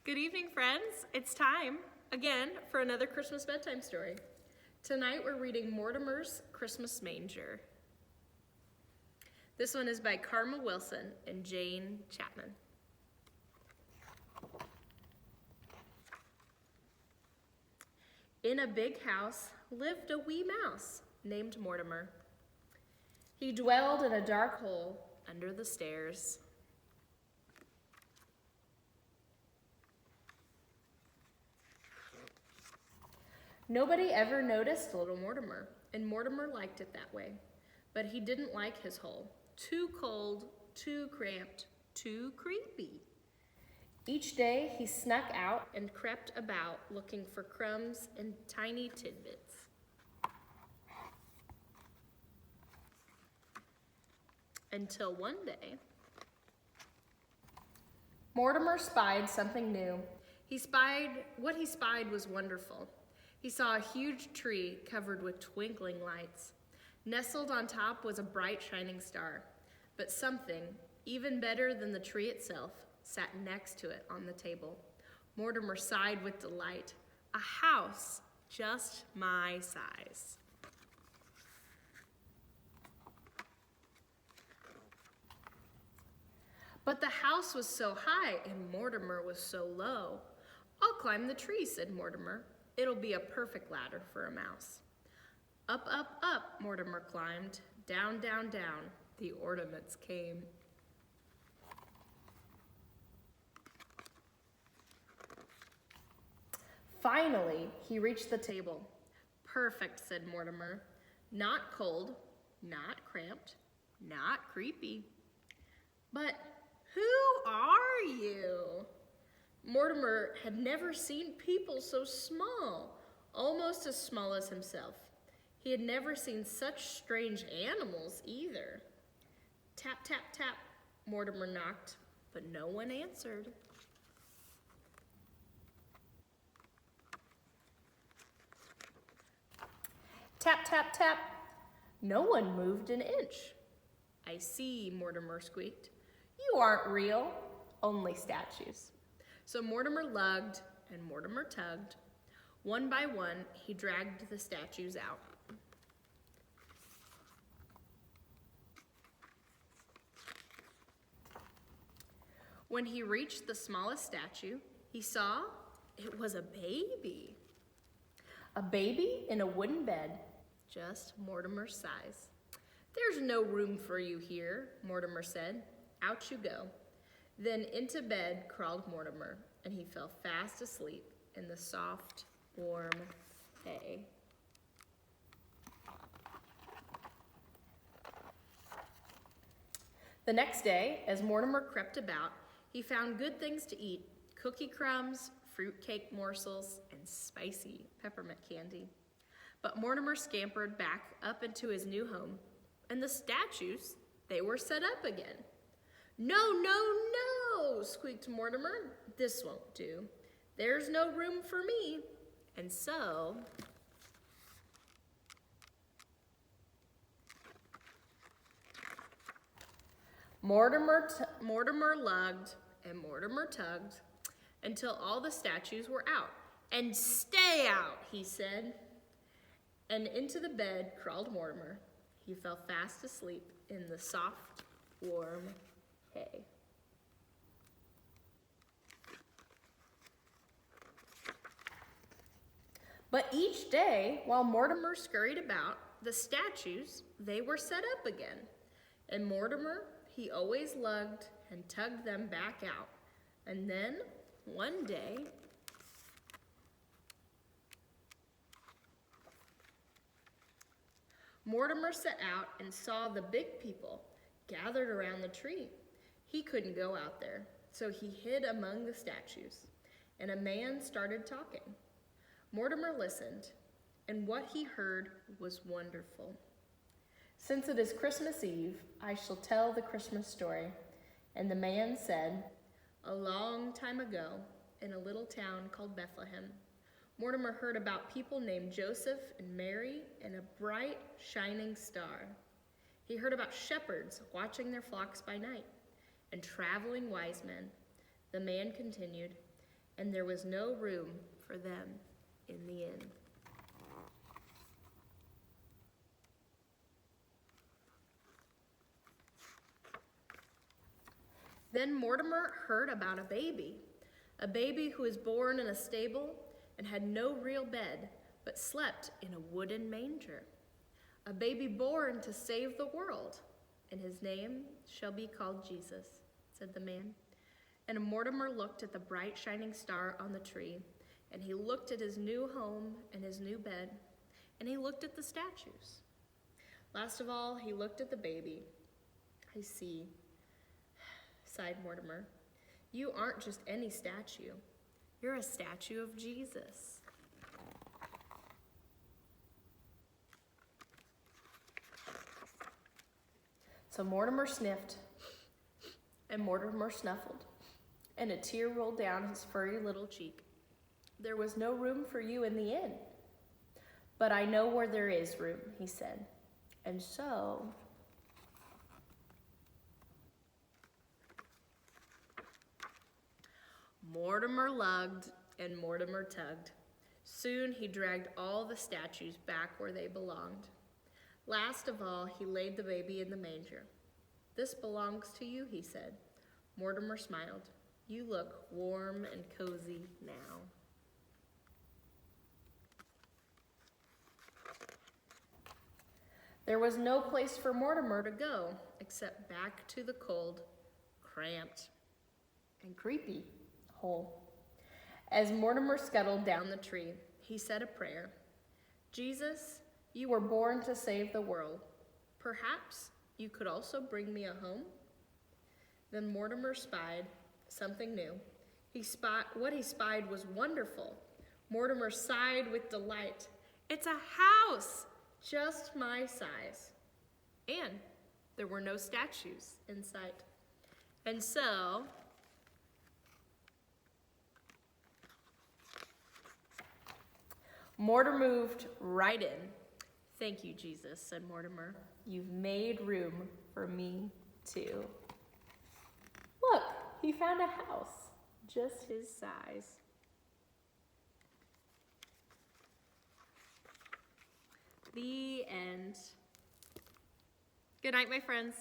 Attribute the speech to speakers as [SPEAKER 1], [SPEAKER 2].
[SPEAKER 1] Good evening, friends. It's time, again, for another Christmas bedtime story. Tonight we're reading Mortimer's Christmas Manger. This one is by Karma Wilson and Jane Chapman. In a big house lived a wee mouse named Mortimer. He dwelled in a dark hole under the stairs. Nobody ever noticed little Mortimer, and Mortimer liked it that way. But he didn't like his hole. Too cold, too cramped, too creepy. Each day he snuck out and crept about looking for crumbs and tiny tidbits. Until one day, Mortimer spied something new. What he spied was wonderful. He saw a huge tree covered with twinkling lights. Nestled on top was a bright shining star, but something, even better than the tree itself, sat next to it on the table. Mortimer sighed with delight. A house just my size. But the house was so high and Mortimer was so low. I'll climb the tree, said Mortimer. It'll be a perfect ladder for a mouse. Up, up, up, Mortimer climbed. Down, down, down, the ornaments came. Finally, he reached the table. Perfect, said Mortimer. Not cold, not cramped, not creepy. But who are you? Mortimer had never seen people so small, almost as small as himself. He had never seen such strange animals either. Tap, tap, tap, Mortimer knocked, but no one answered. Tap, tap, tap, no one moved an inch. I see, Mortimer squeaked. You aren't real, only statues. So Mortimer lugged and Mortimer tugged. One by one, he dragged the statues out. When he reached the smallest statue, he saw it was a baby. A baby in a wooden bed, just Mortimer's size. There's no room for you here, Mortimer said. Out you go. Then into bed crawled Mortimer, and he fell fast asleep in the soft, warm hay. The next day, as Mortimer crept about, he found good things to eat, cookie crumbs, fruitcake morsels, and spicy peppermint candy. But Mortimer scampered back up into his new home, and the statues, they were set up again. No, no, no, squeaked Mortimer. This won't do. There's no room for me. And so, Mortimer lugged and Mortimer tugged until all the statues were out. And stay out, he said. And into the bed crawled Mortimer. He fell fast asleep in the soft, warm hay. But each day, while Mortimer scurried about, the statues, they were set up again. And Mortimer, he always lugged and tugged them back out. And then, one day, Mortimer set out and saw the big people gathered around the tree. He couldn't go out there, so he hid among the statues, and a man started talking. Mortimer listened, and what he heard was wonderful. Since it is Christmas Eve, I shall tell the Christmas story. And the man said, a long time ago, in a little town called Bethlehem, Mortimer heard about people named Joseph and Mary and a bright, shining star. He heard about shepherds watching their flocks by night and traveling wise men. The man continued, and there was no room for them in the inn. Then Mortimer heard about a baby who was born in a stable and had no real bed, but slept in a wooden manger. A baby born to save the world, and his name shall be called Jesus, said the man. And Mortimer looked at the bright shining star on the tree, and he looked at his new home and his new bed, and he looked at the statues. Last of all, he looked at the baby. I see, sighed Mortimer. You aren't just any statue. You're a statue of Jesus. So Mortimer sniffed, and Mortimer snuffled, and a tear rolled down his furry little cheek. There was no room for you in the inn. But I know where there is room, he said. And so Mortimer lugged and Mortimer tugged. Soon he dragged all the statues back where they belonged. Last of all, he laid the baby in the manger. This belongs to you, he said. Mortimer smiled. You look warm and cozy now. There was no place for Mortimer to go except back to the cold, cramped, and creepy hole. As Mortimer scuttled down the tree, he said a prayer. Jesus, you were born to save the world. Perhaps you could also bring me a home? Then Mortimer spied something new. What he spied was wonderful. Mortimer sighed with delight. It's a house, just my size. And there were no statues in sight. And so Mortimer moved right in. Thank you, Jesus, said Mortimer. You've made room for me too. Look, he found a house, just his size. The end. Good night, my friends.